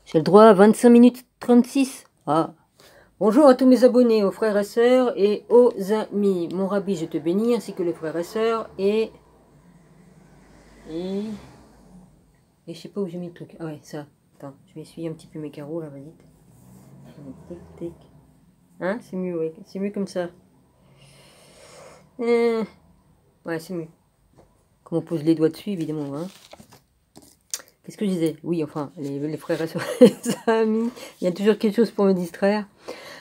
J'ai le droit à 25 minutes 36. Ah. Bonjour à tous mes abonnés, aux frères et sœurs et aux amis. Mon rabbi, je te bénis, ainsi que les frères et sœurs. Et je sais pas où j'ai mis le truc. Ah ouais, ça. Attends, je vais essuyer un petit peu mes carreaux là, vas-y. Tic, tic. Hein, c'est mieux, ouais. C'est mieux comme ça. Ouais, c'est mieux. Comme on pose les doigts dessus, évidemment. Hein. Qu'est-ce que je disais? Oui, enfin, les frères et sœurs, les amis. Il y a toujours quelque chose pour me distraire.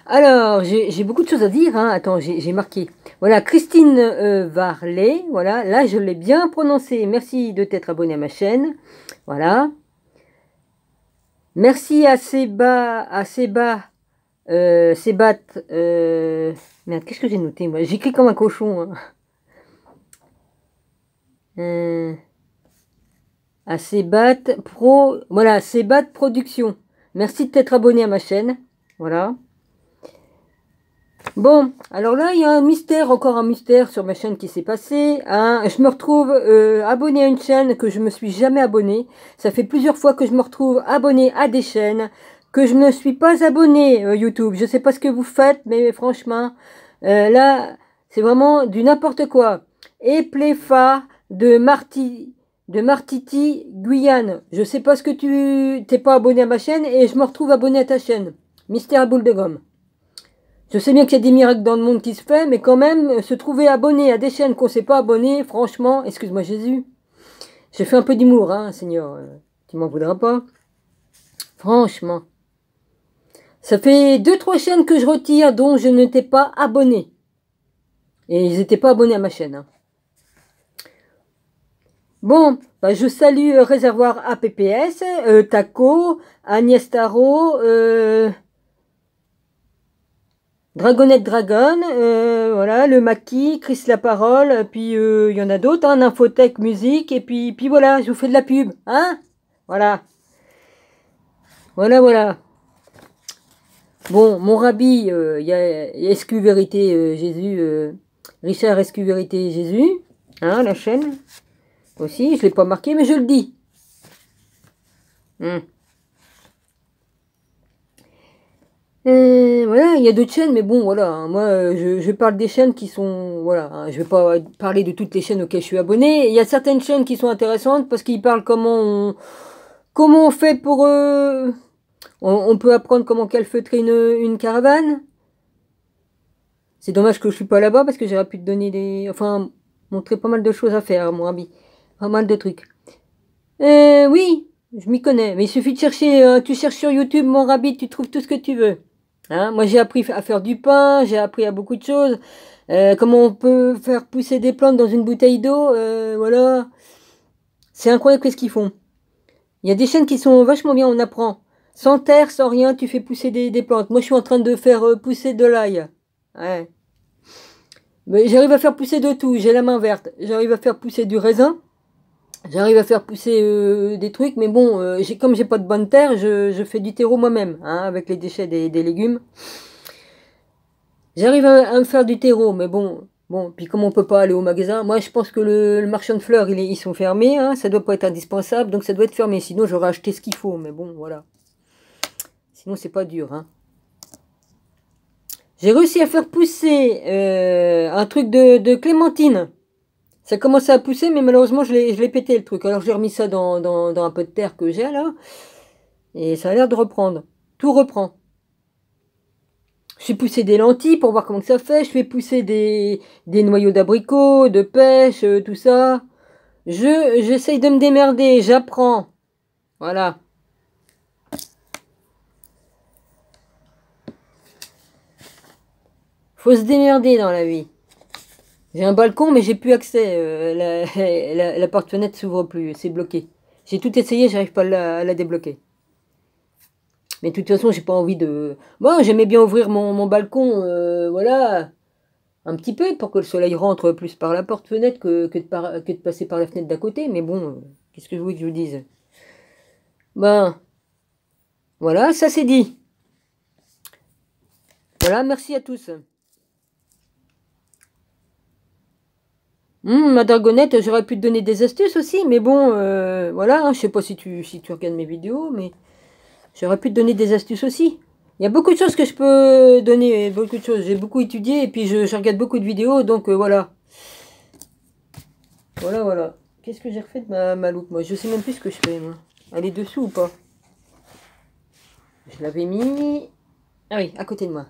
Alors, j'ai beaucoup de choses à dire. Hein. Attends, j'ai marqué. Voilà, Christine Varlet. Voilà, là, je l'ai bien prononcé. Merci de t'être abonné à ma chaîne. Voilà. Merci à Sébat. Merde, qu'est-ce que j'ai noté, moi? J'écris comme un cochon. Hein. À Sébat Pro. Voilà, Sébat Production. Merci de t'être abonné à ma chaîne. Voilà. Bon, alors là, il y a un mystère, encore un mystère sur ma chaîne qui s'est passé. Hein. Je me retrouve abonné à une chaîne que je me suis jamais abonné. Ça fait plusieurs fois que je me retrouve abonné à des chaînes que je ne suis pas abonné YouTube. Je sais pas ce que vous faites, mais franchement, là, c'est vraiment du n'importe quoi. Et Pléfa de Martiti, Guyane. Je sais pas ce que tu t'es pas abonné à ma chaîne et je me retrouve abonné à ta chaîne. Mystère à boule de gomme. Je sais bien qu'il y a des miracles dans le monde qui se fait, mais quand même, se trouver abonné à des chaînes qu'on ne s'est pas abonné, franchement, excuse-moi Jésus, j'ai fait un peu d'humour, hein, Seigneur, tu m'en voudras pas. Franchement. Ça fait 2-3 chaînes que je retire dont je n'étais pas abonné. Et ils n'étaient pas abonnés à ma chaîne. Hein. Bon, bah, je salue Réservoir APPS, Taco, Agnès Tarot, Dragonette Dragon, voilà, le Maquis, Chris la Parole, puis il y en a d'autres, hein, Infotech Musique, et puis voilà, je vous fais de la pub, hein, voilà, voilà. Bon, mon rabbi, il y a SQ Vérité Jésus, Richard SQ Vérité Jésus, hein, la chaîne, aussi, je l'ai pas marqué, mais je le dis. Voilà, il y a d'autres chaînes, mais bon, voilà, hein, moi, je parle des chaînes qui sont, voilà, hein, je vais pas parler de toutes les chaînes auxquelles je suis abonné. Il y a certaines chaînes qui sont intéressantes parce qu'ils parlent comment on fait pour, on peut apprendre comment calfeutrer une caravane. C'est dommage que je suis pas là-bas parce que j'aurais pu te donner enfin, montrer pas mal de choses à faire, mon ami, pas mal de trucs. Oui, je m'y connais, mais il suffit de chercher, tu cherches sur YouTube, mon rabbi, tu trouves tout ce que tu veux. Hein, moi, j'ai appris à faire du pain, j'ai appris à beaucoup de choses. Comment on peut faire pousser des plantes dans une bouteille d'eau, voilà. C'est incroyable ce qu'ils font. Il y a des chaînes qui sont vachement bien, on apprend. Sans terre, sans rien, tu fais pousser des plantes. Moi, je suis en train de faire pousser de l'ail. Ouais. Mais j'arrive à faire pousser de tout, j'ai la main verte. J'arrive à faire pousser du raisin. J'arrive à faire pousser des trucs, mais bon, comme j'ai pas de bonne terre, je fais du terreau moi-même, hein, avec les déchets des légumes. J'arrive à me faire du terreau, mais bon, puis comme on peut pas aller au magasin, moi je pense que le marchand de fleurs, ils sont fermés, hein, ça doit pas être indispensable, donc ça doit être fermé, sinon j'aurais acheté ce qu'il faut, mais bon, voilà. Sinon c'est pas dur, hein. J'ai réussi à faire pousser un truc de clémentine. Ça commençait à pousser, mais malheureusement je l'ai pété le truc. Alors j'ai remis ça dans un peu de terre que j'ai là, et ça a l'air de reprendre. Tout reprend. Je fais pousser des lentilles pour voir comment que ça fait. Je fais pousser des noyaux d'abricots, de pêche, tout ça. J'essaye de me démerder, j'apprends. Voilà. Faut se démerder dans la vie. J'ai un balcon, mais j'ai plus accès. La porte-fenêtre s'ouvre plus, c'est bloqué. J'ai tout essayé, j'arrive pas à la débloquer. Mais de toute façon, j'ai pas envie de... Bon, j'aimais bien ouvrir mon balcon, voilà, un petit peu, pour que le soleil rentre plus par la porte-fenêtre que de passer par la fenêtre d'à côté. Mais bon, qu'est-ce que je voulais que je vous dise? Ben, voilà, ça c'est dit. Voilà, merci à tous. Ma dragonnette, j'aurais pu te donner des astuces aussi, mais bon, voilà, hein, je sais pas si tu regardes mes vidéos, mais J'aurais pu te donner des astuces aussi. Il y a beaucoup de choses que je peux donner, beaucoup de choses. J'ai beaucoup étudié et puis je regarde beaucoup de vidéos, donc voilà. Voilà. Qu'est-ce que j'ai refait de ma loupe, moi? Je sais même plus ce que je fais, moi. Elle est dessous ou pas? Je l'avais mis... Ah oui, à côté de moi.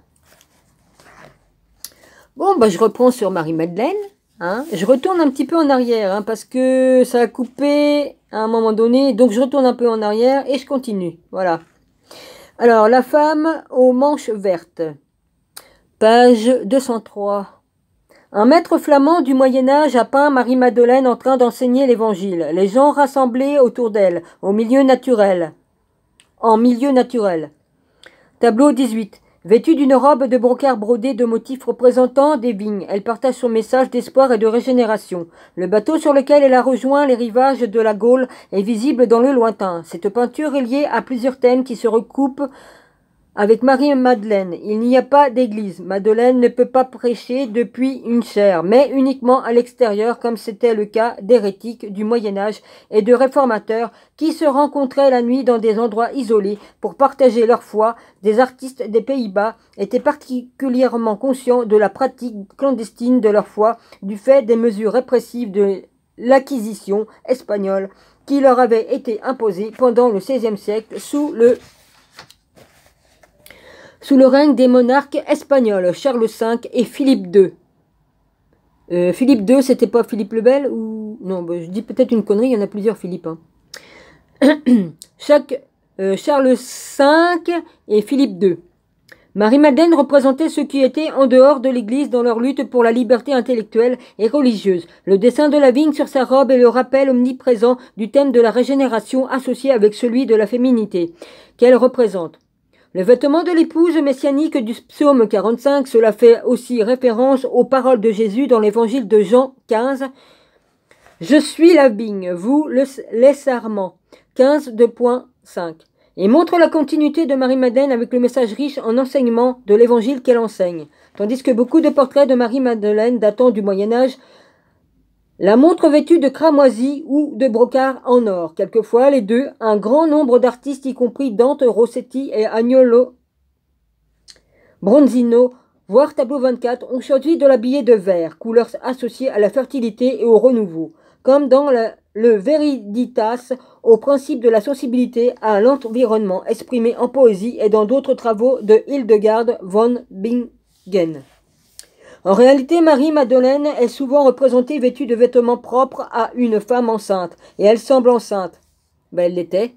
Bon, bah je reprends sur Marie-Madeleine. Hein. Je retourne un petit peu en arrière, hein, parce que ça a coupé à un moment donné. Donc je retourne un peu en arrière et je continue. Voilà. Alors, la femme aux manches vertes. Page 203. Un maître flamand du Moyen-Âge a peint Marie-Madeleine en train d'enseigner l'Évangile. Les gens rassemblés autour d'elle, en milieu naturel. Tableau 18. Vêtue d'une robe de brocart brodée de motifs représentant des vignes, elle partage son message d'espoir et de régénération. Le bateau sur lequel elle a rejoint les rivages de la Gaule est visible dans le lointain. Cette peinture est liée à plusieurs thèmes qui se recoupent avec Marie-Madeleine. Il n'y a pas d'église. Madeleine ne peut pas prêcher depuis une chaire, mais uniquement à l'extérieur, comme c'était le cas d'hérétiques du Moyen-Âge et de réformateurs qui se rencontraient la nuit dans des endroits isolés pour partager leur foi. Des artistes des Pays-Bas étaient particulièrement conscients de la pratique clandestine de leur foi du fait des mesures répressives de l'Acquisition espagnole qui leur avaient été imposées pendant le XVIe siècle sous le règne des monarques espagnols, Charles V et Philippe II. Philippe II, c'était pas Philippe le Bel ou... Non, bah, je dis peut-être une connerie, il y en a plusieurs Philippe. Hein. Charles V et Philippe II. Marie-Madeleine représentait ceux qui étaient en dehors de l'Église dans leur lutte pour la liberté intellectuelle et religieuse. Le dessin de la vigne sur sa robe est le rappel omniprésent du thème de la régénération associé avec celui de la féminité qu'elle représente. Le vêtement de l'épouse messianique du psaume 45, cela fait aussi référence aux paroles de Jésus dans l'évangile de Jean 15. Je suis la vigne, vous les sarments. 15.5. Et montre la continuité de Marie-Madeleine avec le message riche en enseignement de l'évangile qu'elle enseigne. Tandis que beaucoup de portraits de Marie-Madeleine datant du Moyen-Âge la montre vêtue de cramoisi ou de brocart en or. Quelquefois, les deux, un grand nombre d'artistes, y compris Dante, Rossetti et Agnolo Bronzino, voire tableau 24, ont choisi de l'habiller de vert, couleur associée à la fertilité et au renouveau, comme dans le Vériditas, au principe de la sensibilité à l'environnement exprimé en poésie et dans d'autres travaux de Hildegard von Bingen. En réalité, Marie-Madeleine est souvent représentée vêtue de vêtements propres à une femme enceinte, et elle semble enceinte. Ben, elle l'était.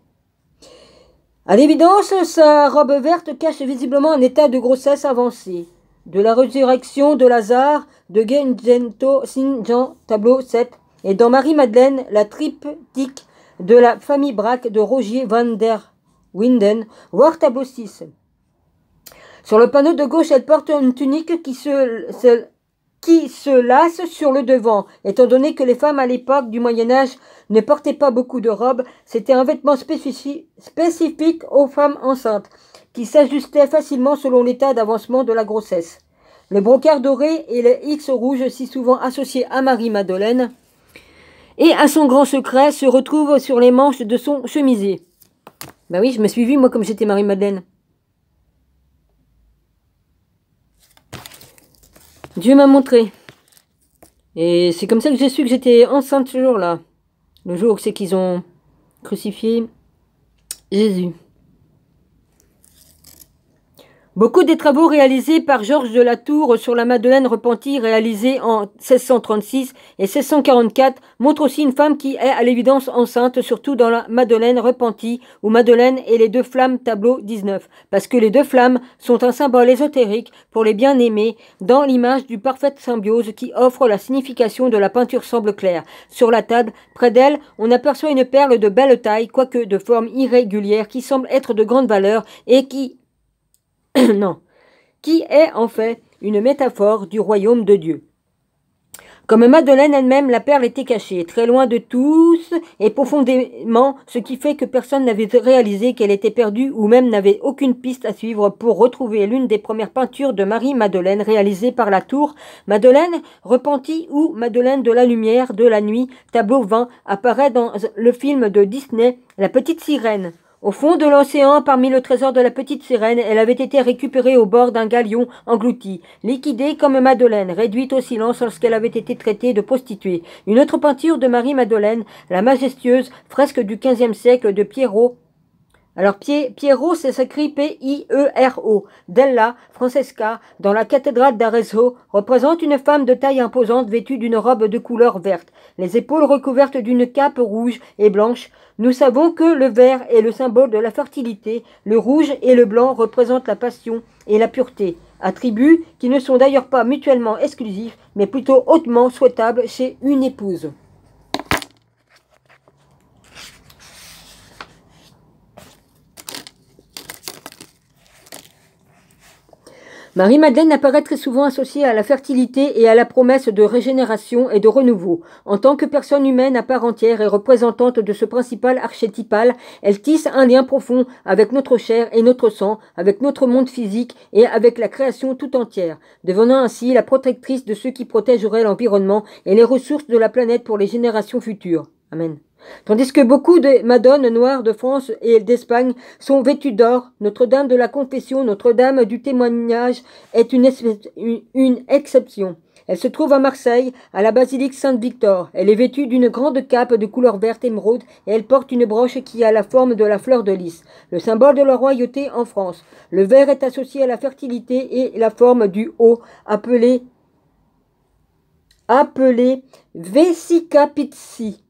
À l'évidence, sa robe verte cache visiblement un état de grossesse avancée. De la résurrection de Lazare, de Gengento Saint-Jean, tableau 7, et dans Marie-Madeleine, la triptyque de la famille Braque de Rogier van der Winden, voir tableau 6. Sur le panneau de gauche, elle porte une tunique qui se lasse sur le devant. Étant donné que les femmes à l'époque du Moyen-Âge ne portaient pas beaucoup de robes, c'était un vêtement spécifique aux femmes enceintes, qui s'ajustait facilement selon l'état d'avancement de la grossesse. Le brocart doré et les X rouges, si souvent associés à Marie-Madeleine, et à son grand secret, se retrouvent sur les manches de son chemisier. Ben oui, je me suis vue, moi, comme j'étais Marie-Madeleine. Dieu m'a montré. Et c'est comme ça que j'ai su que j'étais enceinte ce jour-là. Le jour où c'est qu'ils ont crucifié Jésus. Beaucoup des travaux réalisés par Georges de la Tour sur la Madeleine repentie, réalisés en 1636 et 1644, montrent aussi une femme qui est à l'évidence enceinte, surtout dans la Madeleine repentie, ou Madeleine et les deux flammes, tableau 19, parce que les deux flammes sont un symbole ésotérique pour les bien-aimés, dans l'image du parfaite symbiose qui offre la signification de la peinture semble claire. Sur la table, près d'elle, on aperçoit une perle de belle taille, quoique de forme irrégulière, qui semble être de grande valeur et qui est en fait une métaphore du royaume de Dieu. Comme Madeleine elle-même, la perle était cachée, très loin de tous et profondément, ce qui fait que personne n'avait réalisé qu'elle était perdue ou même n'avait aucune piste à suivre pour retrouver l'une des premières peintures de Marie-Madeleine réalisée par la Tour. Madeleine repentie ou Madeleine de la lumière de la nuit, tableau 20, apparaît dans le film de Disney, La Petite Sirène. Au fond de l'océan, parmi le trésor de la petite sirène, elle avait été récupérée au bord d'un galion englouti, liquidée comme Madeleine, réduite au silence lorsqu'elle avait été traitée de prostituée. Une autre peinture de Marie-Madeleine, la majestueuse fresque du XVe siècle de Piero. Alors Piero, ça s'écrit P-I-E-R-O. Della Francesca, dans la cathédrale d'Arezzo, représente une femme de taille imposante vêtue d'une robe de couleur verte, les épaules recouvertes d'une cape rouge et blanche. Nous savons que le vert est le symbole de la fertilité, le rouge et le blanc représentent la passion et la pureté, attributs qui ne sont d'ailleurs pas mutuellement exclusifs, mais plutôt hautement souhaitables chez une épouse. Marie-Madeleine apparaît très souvent associée à la fertilité et à la promesse de régénération et de renouveau. En tant que personne humaine à part entière et représentante de ce principal archétypal, elle tisse un lien profond avec notre chair et notre sang, avec notre monde physique et avec la création tout entière, devenant ainsi la protectrice de ceux qui protégeraient l'environnement et les ressources de la planète pour les générations futures. Amen. Tandis que beaucoup de madones noires de France et d'Espagne sont vêtues d'or, Notre-Dame de la Confession, Notre-Dame du Témoignage est une exception. Elle se trouve à Marseille, à la basilique Saint-Victor. Elle est vêtue d'une grande cape de couleur verte émeraude et elle porte une broche qui a la forme de la fleur de lys, le symbole de la royauté en France. Le vert est associé à la fertilité et la forme du haut, appelée Vesica Piscis.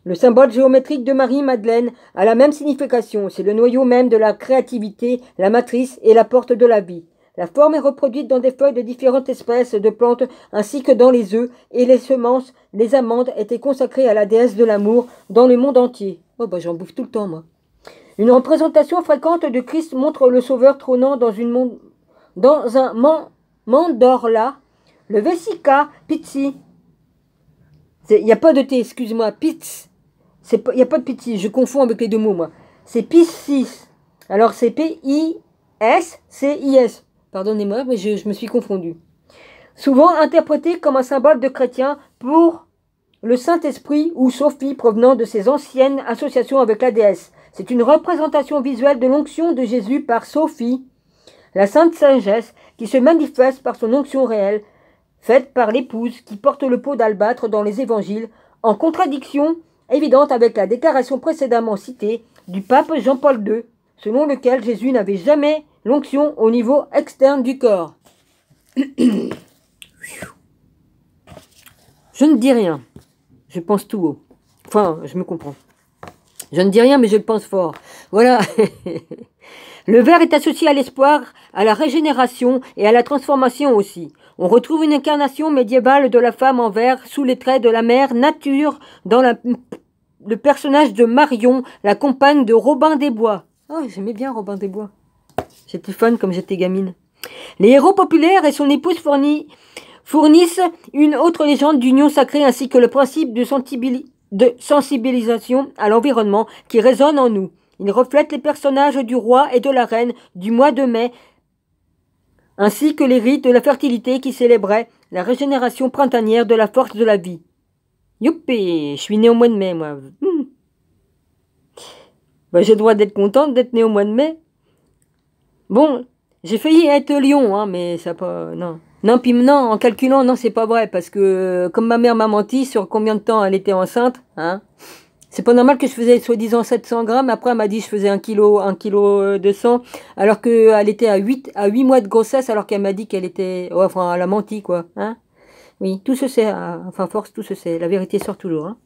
Le symbole géométrique de Marie-Madeleine a la même signification, c'est le noyau même de la créativité, la matrice et la porte de la vie. La forme est reproduite dans des feuilles de différentes espèces de plantes ainsi que dans les œufs et les semences. Les amandes étaient consacrées à la déesse de l'amour dans le monde entier. Oh bah j'en bouffe tout le temps moi. Une représentation fréquente de Christ montre le Sauveur trônant dans un mandorla, le Vesica Piscis. Il n'y a pas de T, excuse-moi, Piscis. Il n'y a pas de Piscis, je confonds avec les deux mots, moi. C'est Piscis. Alors, c'est P-I-S-C-I-S. Pardonnez-moi, mais je me suis confondu. Souvent interprété comme un symbole de chrétien pour le Saint-Esprit ou Sophie provenant de ses anciennes associations avec la déesse. C'est une représentation visuelle de l'onction de Jésus par Sophie, la Sainte Sagesse, qui se manifeste par son onction réelle, faite par l'épouse qui porte le pot d'albâtre dans les évangiles, en contradiction évidente avec la déclaration précédemment citée du pape Jean-Paul II, selon lequel Jésus n'avait jamais l'onction au niveau externe du corps. Je ne dis rien, je pense tout haut. Enfin, je me comprends. Je ne dis rien, mais je le pense fort. Voilà. Le vert est associé à l'espoir, à la régénération et à la transformation aussi. On retrouve une incarnation médiévale de la femme en vert sous les traits de la mère nature dans le personnage de Marion, la compagne de Robin des Bois. Oh, j'aimais bien Robin des Bois. J'étais fan comme j'étais gamine. Les héros populaires et son épouse fournissent une autre légende d'union sacrée ainsi que le principe de sensibilisation à l'environnement qui résonne en nous. Il reflète les personnages du roi et de la reine du mois de mai, ainsi que les rites de la fertilité qui célébraient la régénération printanière de la force de la vie. Youpi, je suis née au mois de mai, moi. Ben, j'ai le droit d'être contente d'être née au mois de mai. Bon, j'ai failli être lion, hein, mais ça pas... Non. Non, puis non, en calculant, non, c'est pas vrai, parce que comme ma mère m'a menti sur combien de temps elle était enceinte, hein, c'est pas normal que je faisais soi-disant 700 grammes, après elle m'a dit que je faisais 1 kilo de sang, alors qu'elle était à 8 mois de grossesse, alors qu'elle m'a dit qu'elle était... Ouais, enfin, elle a menti, quoi, hein. Oui, tout se sait, enfin, force, tout se sait, la vérité sort toujours, hein.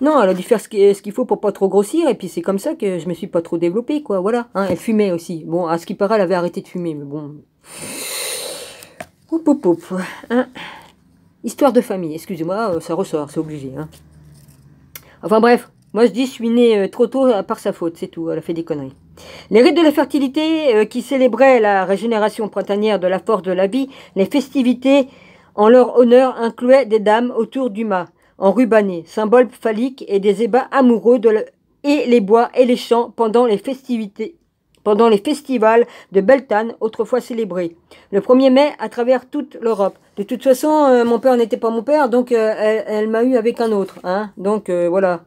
Non, elle a dû faire ce qu'il faut pour pas trop grossir, et puis c'est comme ça que je me suis pas trop développée, quoi, voilà, hein, elle fumait aussi. Bon, à ce qui paraît, elle avait arrêté de fumer, mais bon... Hein. Histoire de famille, excusez-moi, ça ressort, c'est obligé, hein. Enfin bref, moi je dis je suis née trop tôt par sa faute, c'est tout, elle a fait des conneries. Les rites de la fertilité qui célébraient la régénération printanière de la force de la vie, les festivités en leur honneur incluaient des dames autour du mât, enrubannées, symbole phallique et des ébats amoureux et les bois et les champs pendant les festivals de Beltane, autrefois célébrés. Le 1er mai à travers toute l'Europe. De toute façon, mon père n'était pas mon père, donc elle m'a eu avec un autre. Hein, donc voilà.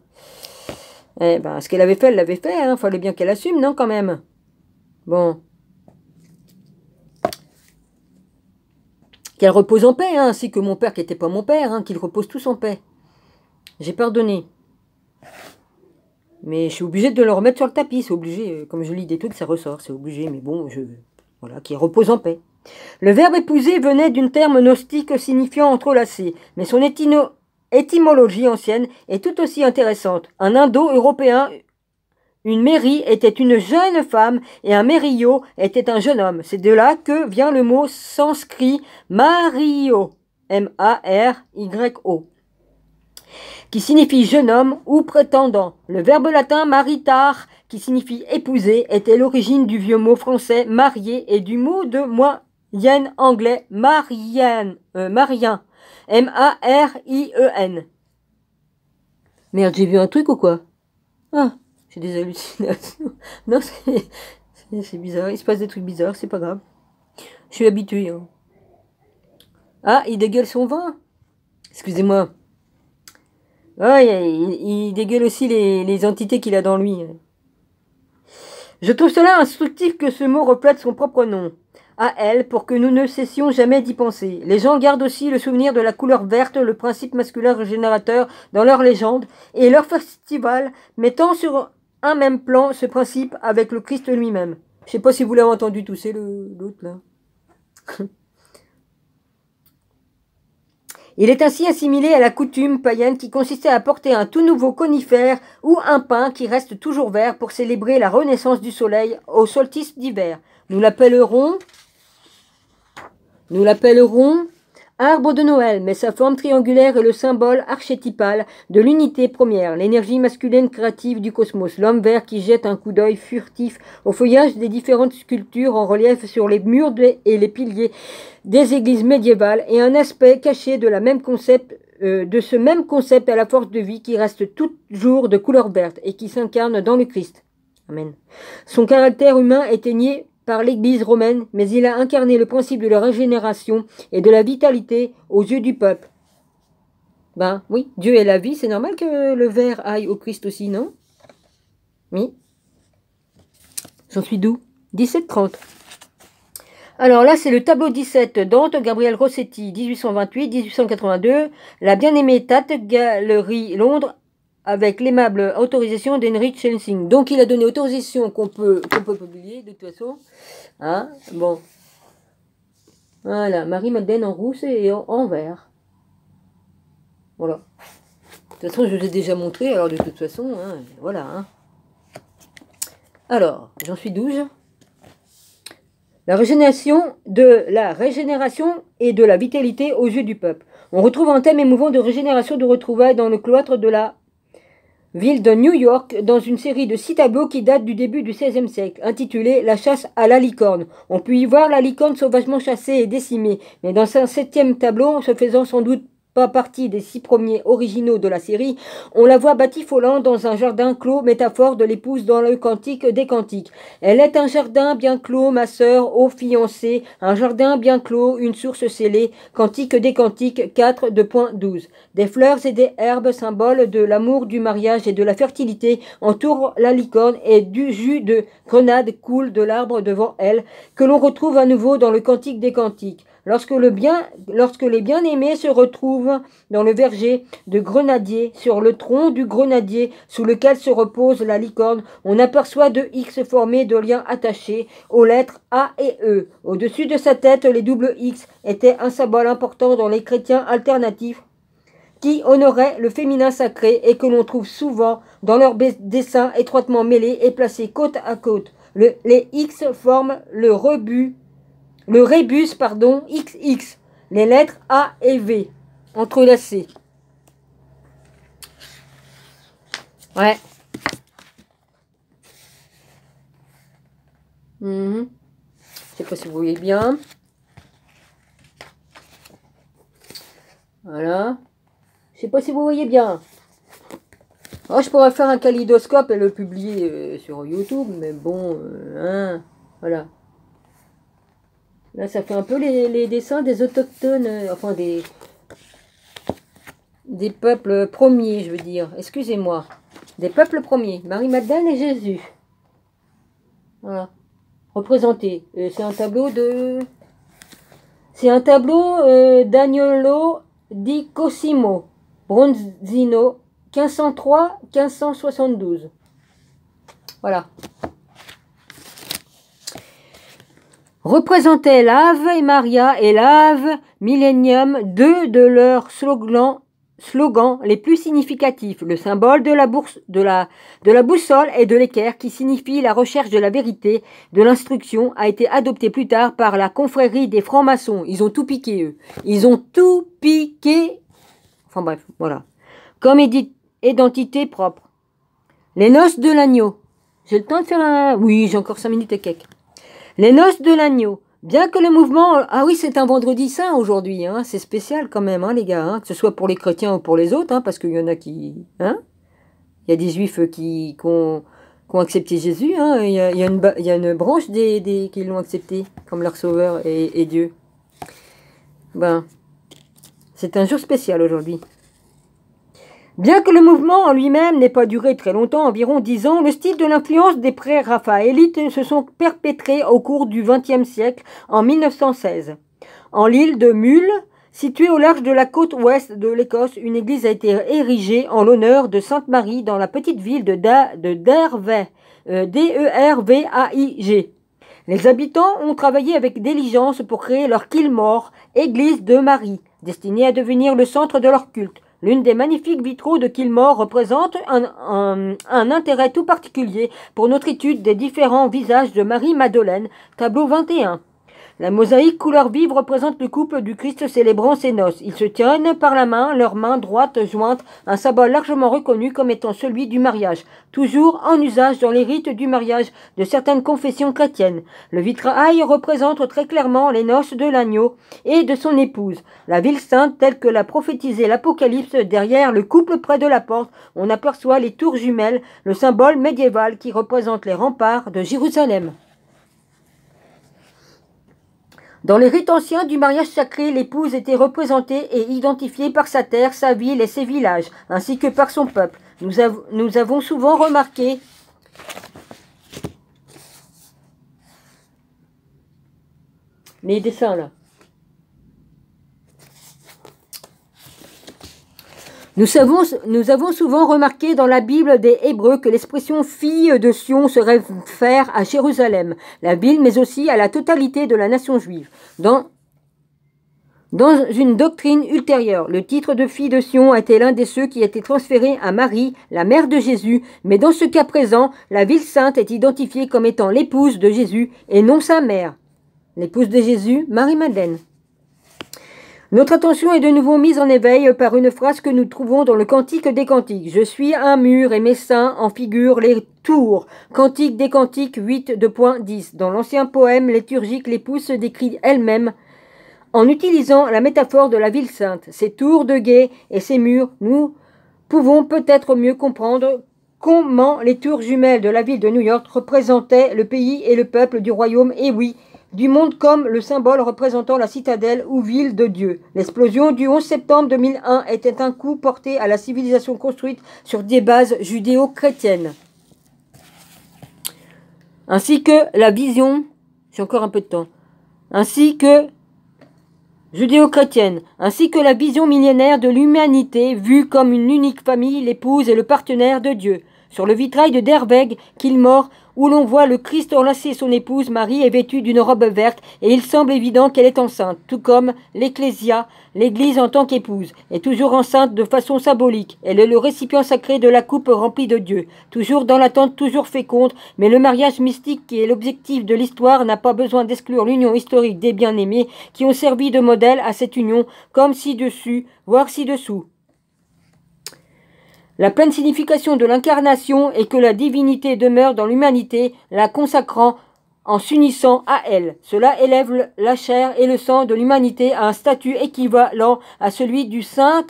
Eh ben, ce qu'elle avait fait, elle l'avait fait, hein. Fallait bien qu'elle assume, non, quand même. Bon. Qu'elle repose en paix, hein, ainsi que mon père qui n'était pas mon père, hein, qu'ils reposent tous en paix. J'ai pardonné. Mais je suis obligée de le remettre sur le tapis, c'est obligé. Comme je lis des trucs, ça ressort, c'est obligé. Mais bon, voilà, qu'il repose en paix. Le verbe épouser venait d'un terme gnostique signifiant entrelacer, mais son étymologie ancienne est tout aussi intéressante. Un indo-européen, une mairie était une jeune femme et un mério était un jeune homme. C'est de là que vient le mot sanskrit Mario, M-A-R-Y-O, qui signifie jeune homme ou prétendant. Le verbe latin maritar, qui signifie épouser, était l'origine du vieux mot français marié et du mot de moyen anglais marien, M-A-R-I-E-N. Merde, j'ai vu un truc ou quoi? Ah, j'ai des hallucinations. Non, c'est bizarre, il se passe des trucs bizarres, c'est pas grave. Je suis habituée. Hein. Ah, il dégueule son vin. Excusez-moi. Ah, il dégueule aussi les entités qu'il a dans lui. Je trouve cela instructif que ce mot reflète son propre nom. À elle, pour que nous ne cessions jamais d'y penser. Les gens gardent aussi le souvenir de la couleur verte, le principe masculin régénérateur dans leurs légendes, et leur festival mettant sur un même plan ce principe avec le Christ lui-même. Je sais pas si vous l'avez entendu tousser l'autre là. Il est ainsi assimilé à la coutume païenne qui consistait à porter un tout nouveau conifère ou un pin qui reste toujours vert pour célébrer la renaissance du soleil au solstice d'hiver. Nous l'appellerons arbre de Noël, mais sa forme triangulaire est le symbole archétypal de l'unité première, l'énergie masculine créative du cosmos, l'homme vert qui jette un coup d'œil furtif au feuillage des différentes sculptures en relief sur les murs et les piliers des églises médiévales et un aspect caché de ce même concept à la force de vie qui reste toujours de couleur verte et qui s'incarne dans le Christ. Amen. Son caractère humain est nié par l'Église romaine, mais il a incarné le principe de la régénération et de la vitalité aux yeux du peuple. Ben oui, Dieu est la vie, c'est normal que le vert aille au Christ aussi, non? Oui. J'en suis d'où? 1730. Alors là, c'est le tableau 17, Dante, Gabriel Rossetti, 1828-1882, la bien-aimée Tate Gallery, Londres, avec l'aimable autorisation d'Henry Chelsing. Donc il a donné autorisation qu'on peut publier de toute façon. Hein, bon. Voilà, Marie-Madeleine en rousse et en vert. Voilà. De toute façon, je vous ai déjà montré, alors de toute façon, hein, voilà. Hein. Alors, j'en suis 12. La régénération et de la vitalité aux yeux du peuple. On retrouve un thème émouvant de régénération de retrouvailles dans le cloître de la ville de New York, dans une série de 6 tableaux qui datent du début du XVIe siècle, intitulée La chasse à la licorne. On peut y voir la licorne sauvagement chassée et décimée, mais dans un 7e tableau, se faisant sans doute pas partie des 6 premiers originaux de la série, on la voit batifolant dans un jardin clos, métaphore de l'épouse dans le Cantique des Cantiques. Elle est un jardin bien clos, ma sœur, ô fiancée, un jardin bien clos, une source scellée, Cantique des Cantiques 4.12. Des fleurs et des herbes, symboles de l'amour, du mariage et de la fertilité, entourent la licorne et du jus de grenade coule de l'arbre devant elle, que l'on retrouve à nouveau dans le Cantique des Cantiques. Lorsque les bien-aimés se retrouvent dans le verger de grenadier, sur le tronc du grenadier sous lequel se repose la licorne, on aperçoit 2 X formés de liens attachés aux lettres A et E. Au-dessus de sa tête, les doubles X étaient un symbole important dans les chrétiens alternatifs qui honoraient le féminin sacré et que l'on trouve souvent dans leurs dessins étroitement mêlés et placés côte à côte. Les X forment le rébus, XX, les lettres A et V, entrelacées. Ouais. Je sais pas si vous voyez bien. Voilà. Je sais pas si vous voyez bien. Oh, je pourrais faire un kaléidoscope et le publier sur YouTube, mais bon, hein, voilà. Là, ça fait un peu les dessins des autochtones, enfin des peuples premiers, je veux dire. Excusez-moi. des peuples premiers. Marie-Madeleine et Jésus. Voilà. Représenté. C'est un tableau de... C'est un tableau d'Agnolo di Cosimo, Bronzino, 1503-1572. Voilà. Représentaient l'Ave et Maria et l'Ave Millennium, deux de leurs slogans les plus significatifs, le symbole de la boussole et de l'équerre qui signifie la recherche de la vérité, de l'instruction, a été adopté plus tard par la confrérie des francs-maçons. Ils ont tout piqué, eux. Ils ont tout piqué. Enfin bref, voilà. Comme identité propre. Les noces de l'agneau. J'ai le temps de faire un... Oui, j'ai encore 5 minutes et quelques. Les noces de l'agneau. Bien que le mouvement... Ah oui, c'est un vendredi saint aujourd'hui, hein. C'est spécial quand même, hein, les gars, hein. Que ce soit pour les chrétiens ou pour les autres, hein, parce qu'il y en a qui... Hein. Il y a des juifs qui ont accepté Jésus, hein. Il y a une branche qui l'ont accepté comme leur sauveur et Dieu. Ben, c'est un jour spécial aujourd'hui. Bien que le mouvement en lui-même n'ait pas duré très longtemps, environ 10 ans, le style de l'influence des pré-raphaélites se sont perpétrés au cours du XXe siècle, en 1916. En l'île de Mull, située au large de la côte ouest de l'Écosse, une église a été érigée en l'honneur de Sainte Marie dans la petite ville de Dervaig, D-E-R-V-A-I-G. Les habitants ont travaillé avec diligence pour créer leur Kilmore, église de Marie, destinée à devenir le centre de leur culte. L'une des magnifiques vitraux de Kilmore représente un intérêt tout particulier pour notre étude des différents visages de Marie-Madeleine, tableau 21. La mosaïque couleur vive représente le couple du Christ célébrant ses noces. Ils se tiennent par la main, leurs mains droites jointes, un symbole largement reconnu comme étant celui du mariage, toujours en usage dans les rites du mariage de certaines confessions chrétiennes. Le vitrail représente très clairement les noces de l'agneau et de son épouse. La ville sainte telle que l'a prophétisé l'Apocalypse, derrière le couple près de la porte, on aperçoit les tours jumelles, le symbole médiéval qui représente les remparts de Jérusalem. Dans les rites anciens du mariage sacré, l'épouse était représentée et identifiée par sa terre, sa ville et ses villages, ainsi que par son peuple. Nous avons souvent remarqué les dessins là. Nous avons souvent remarqué dans la Bible des Hébreux que l'expression « fille de Sion » se réfère à Jérusalem, la ville, mais aussi à la totalité de la nation juive. Dans une doctrine ultérieure, le titre de fille de Sion était l'un des ceux qui étaient transférés à Marie, la mère de Jésus, mais dans ce cas présent, la ville sainte est identifiée comme étant l'épouse de Jésus et non sa mère. L'épouse de Jésus, Marie-Madeleine. Notre attention est de nouveau mise en éveil par une phrase que nous trouvons dans le Cantique des Cantiques. « Je suis un mur et mes seins en figurent les tours ». Cantique des Cantiques 8.10. Dans l'ancien poème liturgique, l'épouse se décrit elle-même en utilisant la métaphore de la ville sainte. Ces tours de guet et ces murs, nous pouvons peut-être mieux comprendre comment les tours jumelles de la ville de New York représentaient le pays et le peuple du royaume, et oui, du monde comme le symbole représentant la citadelle ou ville de Dieu. L'explosion du 11 septembre 2001 était un coup porté à la civilisation construite sur des bases judéo-chrétiennes. Ainsi que la vision, j'ai encore un peu de temps, ainsi que judéo-chrétienne, ainsi que la vision millénaire de l'humanité vue comme une unique famille, l'épouse et le partenaire de Dieu. Sur le vitrail de Dervaig, Kilmore, où l'on voit le Christ enlacer son épouse, Marie est vêtue d'une robe verte et il semble évident qu'elle est enceinte, tout comme l'Ecclésia, l'Église en tant qu'épouse, est toujours enceinte de façon symbolique. Elle est le récipient sacré de la coupe remplie de Dieu, toujours dans l'attente, toujours féconde, mais le mariage mystique qui est l'objectif de l'histoire n'a pas besoin d'exclure l'union historique des bien-aimés qui ont servi de modèle à cette union, comme ci-dessus, voire ci-dessous. La pleine signification de l'incarnation est que la divinité demeure dans l'humanité, la consacrant en s'unissant à elle. Cela élève la chair et le sang de l'humanité à un statut équivalent à celui du saint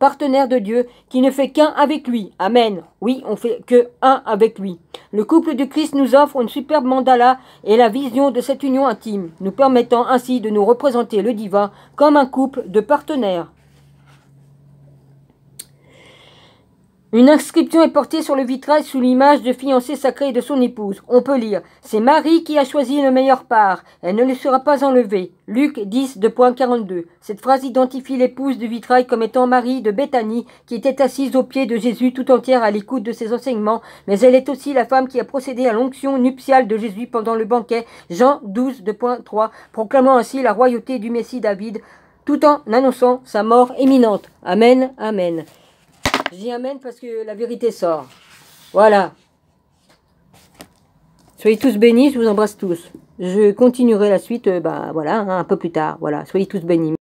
partenaire de Dieu qui ne fait qu'un avec lui. Amen. Oui, on fait que un avec lui. Le couple du Christ nous offre une superbe mandala et la vision de cette union intime, nous permettant ainsi de nous représenter le divin comme un couple de partenaires. Une inscription est portée sur le vitrail sous l'image de fiancée sacrée et de son épouse. On peut lire « C'est Marie qui a choisi le meilleur part. Elle ne lui sera pas enlevée. » Luc 10, 2.42. Cette phrase identifie l'épouse du vitrail comme étant Marie de Béthanie, qui était assise aux pieds de Jésus tout entière à l'écoute de ses enseignements, mais elle est aussi la femme qui a procédé à l'onction nuptiale de Jésus pendant le banquet, Jean 12, 2.3, proclamant ainsi la royauté du Messie David, tout en annonçant sa mort imminente. Amen, amen. Je dis amen parce que la vérité sort. Voilà. Soyez tous bénis, je vous embrasse tous. Je continuerai la suite, voilà, un peu plus tard. Voilà, soyez tous bénis.